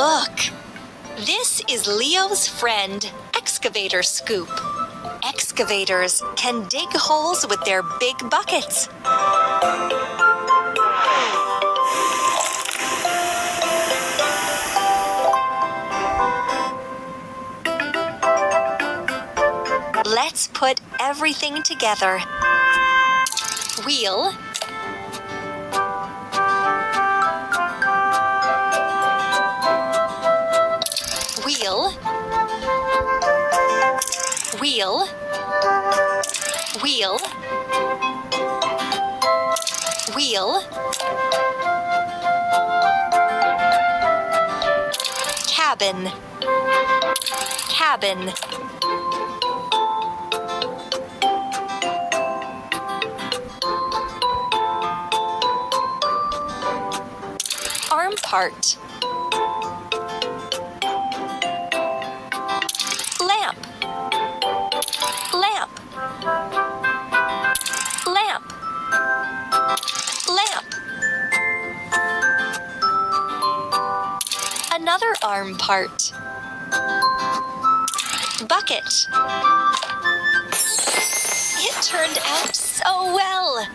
Look! This is Leo's friend, Excavator Scoop. Excavators can dig holes with their big buckets. Let's put everything together. Wheel, wheel, wheel, wheel, wheel, cabin, cabin, arm part, lamp, lamp, lamp, lamp. Another arm part, bucket. It turned out so well.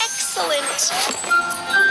Excellent!